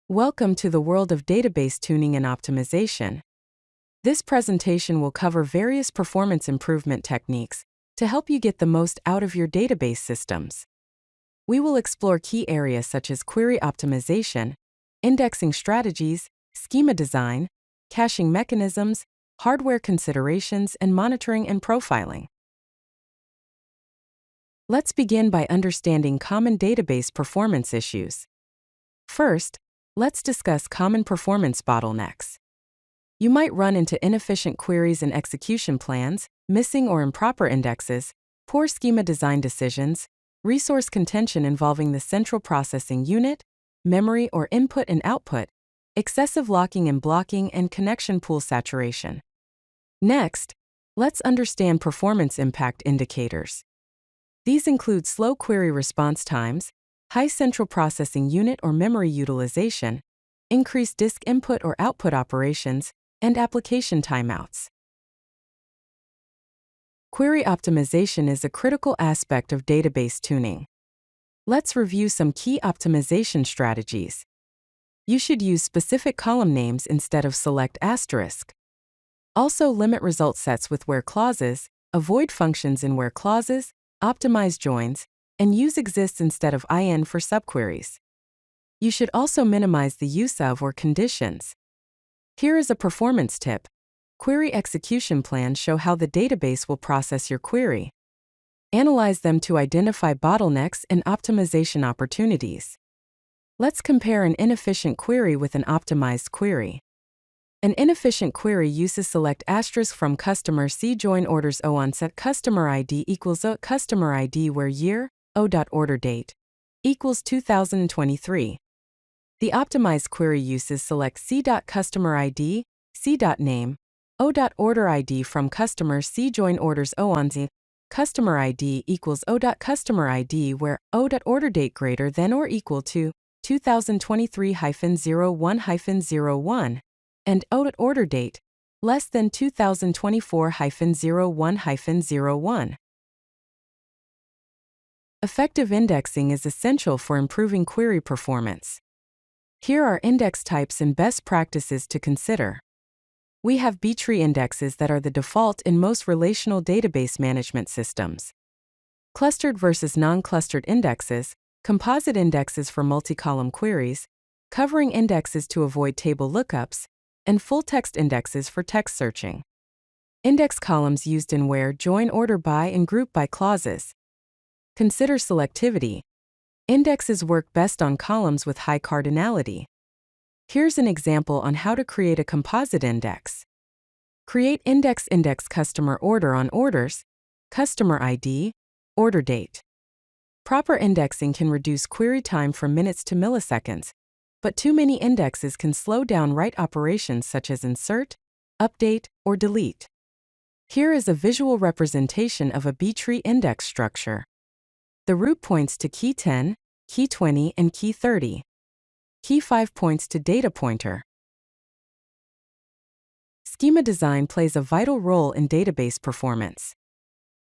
Welcome to the world of database tuning and optimization. This presentation will cover various performance improvement techniques to help you get the most out of your database systems. We will explore key areas such as query optimization, indexing strategies, schema design, caching mechanisms, hardware considerations, and monitoring and profiling. Let's begin by understanding common database performance issues. First, let's discuss common performance bottlenecks. You might run into inefficient queries and execution plans, missing or improper indexes, poor schema design decisions, resource contention involving the central processing unit, memory or input and output, excessive locking and blocking, and connection pool saturation. Next, let's understand performance impact indicators. These include slow query response times, high central processing unit or memory utilization, increased disk input or output operations, and application timeouts. Query optimization is a critical aspect of database tuning. Let's review some key optimization strategies. You should use specific column names instead of select asterisk. Also limit result sets with where clauses, avoid functions in where clauses, optimize joins, and use exists instead of in for subqueries. You should also minimize the use of or conditions. Here is a performance tip. Query execution plans show how the database will process your query. Analyze them to identify bottlenecks and optimization opportunities. Let's compare an inefficient query with an optimized query. An inefficient query uses select asterisk from customer C join orders O on set customer ID equals O customer ID where year O.order date equals 2023. The optimized query uses select C.customer ID, C.name, O.order ID from customer C join orders O on Z customer ID equals O.customer ID where O.order date greater than or equal to 2023-01-01 and O.order date less than 2024-01-01. Effective indexing is essential for improving query performance. Here are index types and best practices to consider. We have B-tree indexes that are the default in most relational database management systems. Clustered versus non-clustered indexes, composite indexes for multi-column queries, covering indexes to avoid table lookups, and full-text indexes for text searching. Index columns used in where, join order by, and group by clauses. Consider selectivity. Indexes work best on columns with high cardinality. Here's an example on how to create a composite index. Create index customer order on orders, customer ID, order date. Proper indexing can reduce query time from minutes to milliseconds, but too many indexes can slow down write operations such as insert, update, or delete. Here is a visual representation of a B-tree index structure. The root points to key 10, key 20, and key 30. Key 5 points to data pointer. Schema design plays a vital role in database performance.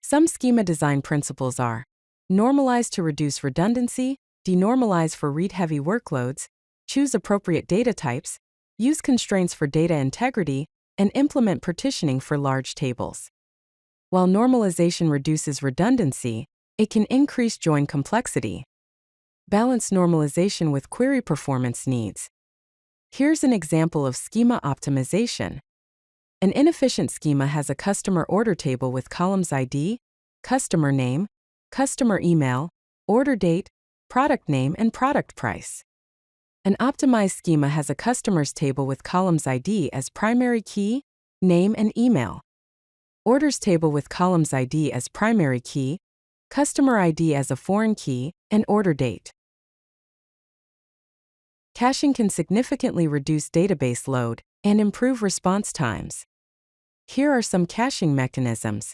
Some schema design principles are: normalize to reduce redundancy, denormalize for read-heavy workloads, choose appropriate data types, use constraints for data integrity, and implement partitioning for large tables. While normalization reduces redundancy, it can increase join complexity. Balance normalization with query performance needs. Here's an example of schema optimization. An inefficient schema has a customer order table with columns ID, customer name, customer email, order date, product name, and product price. An optimized schema has a customers table with columns ID as primary key, name, and email. Orders table with columns ID as primary key, customer ID as a foreign key, and order date. Caching can significantly reduce database load and improve response times. Here are some caching mechanisms.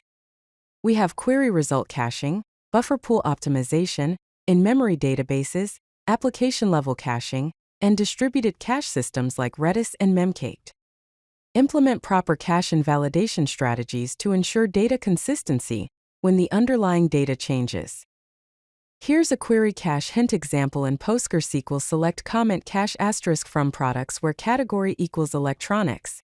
We have query result caching, buffer pool optimization, in-memory databases, application-level caching, and distributed cache systems like Redis and Memcached. Implement proper cache and validation strategies to ensure data consistency when the underlying data changes. Here's a query cache hint example in PostgreSQL. Select comment cache asterisk from products where category equals electronics.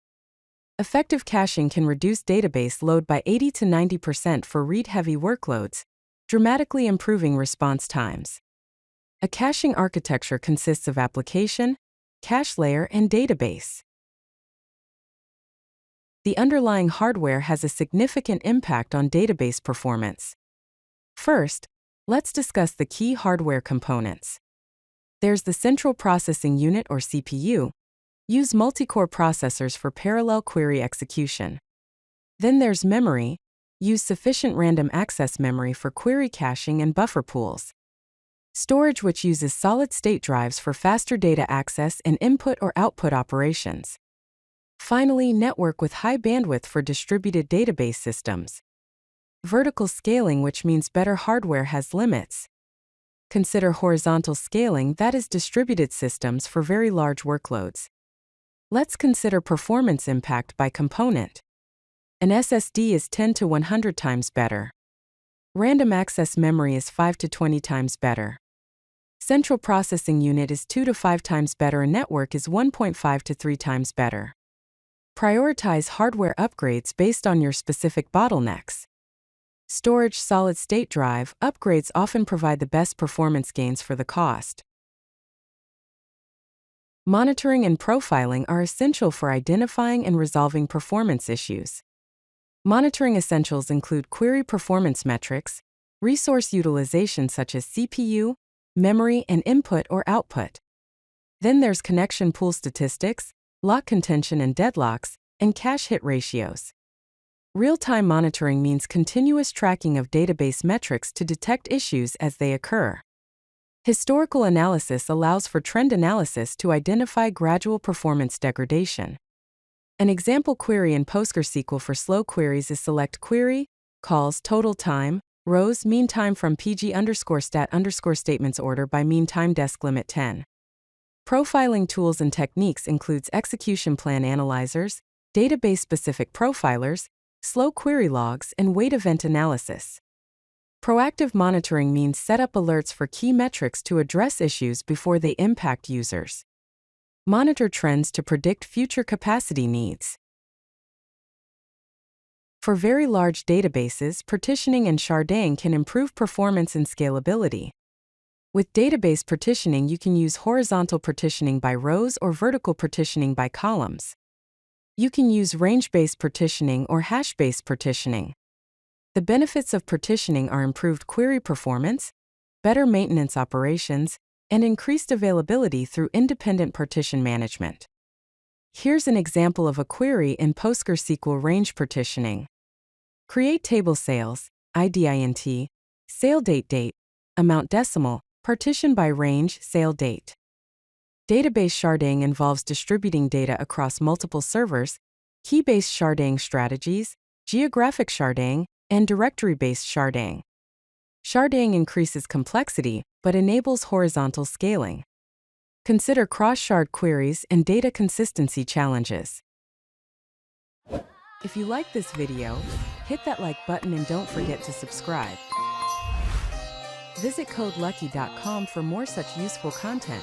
Effective caching can reduce database load by 80 to 90% for read-heavy workloads, dramatically improving response times. A caching architecture consists of application, cache layer, and database. The underlying hardware has a significant impact on database performance. First, let's discuss the key hardware components. There's the Central Processing Unit or CPU. Use multi-core processors for parallel query execution. Then there's memory. Use sufficient random access memory for query caching and buffer pools. Storage, which uses solid-state drives for faster data access and input or output operations. Finally, network with high bandwidth for distributed database systems. Vertical scaling, which means better hardware has limits. Consider horizontal scaling, that is distributed systems for very large workloads. Let's consider performance impact by component. An SSD is 10 to 100 times better. Random access memory is 5 to 20 times better. Central Processing Unit is 2 to 5 times better. A network is 1.5 to 3 times better. Prioritize hardware upgrades based on your specific bottlenecks. Storage solid-state drive upgrades often provide the best performance gains for the cost. Monitoring and profiling are essential for identifying and resolving performance issues. Monitoring essentials include query performance metrics, resource utilization such as CPU, memory, and input or output. Then there's connection pool statistics, lock contention and deadlocks, and cache hit ratios. Real-time monitoring means continuous tracking of database metrics to detect issues as they occur. Historical analysis allows for trend analysis to identify gradual performance degradation. An example query in PostgreSQL for slow queries is select query, calls total time, rows mean time from pg_stat_statements order by mean time desk limit 10. Profiling tools and techniques includes execution plan analyzers, database-specific profilers, slow query logs, and wait event analysis. Proactive monitoring means set up alerts for key metrics to address issues before they impact users. Monitor trends to predict future capacity needs. For very large databases, partitioning and sharding can improve performance and scalability. With database partitioning, you can use horizontal partitioning by rows or vertical partitioning by columns. You can use range-based partitioning or hash-based partitioning. The benefits of partitioning are improved query performance, better maintenance operations, and increased availability through independent partition management. Here's an example of a query in PostgreSQL range partitioning. Create table sales, IDINT, sale date, amount decimal, partition by range, sale date. Database sharding involves distributing data across multiple servers, key-based sharding strategies, geographic sharding, and directory-based sharding. Sharding increases complexity, but enables horizontal scaling. Consider cross-shard queries and data consistency challenges. If you like this video, hit that like button and don't forget to subscribe. Visit codelucky.com for more such useful content.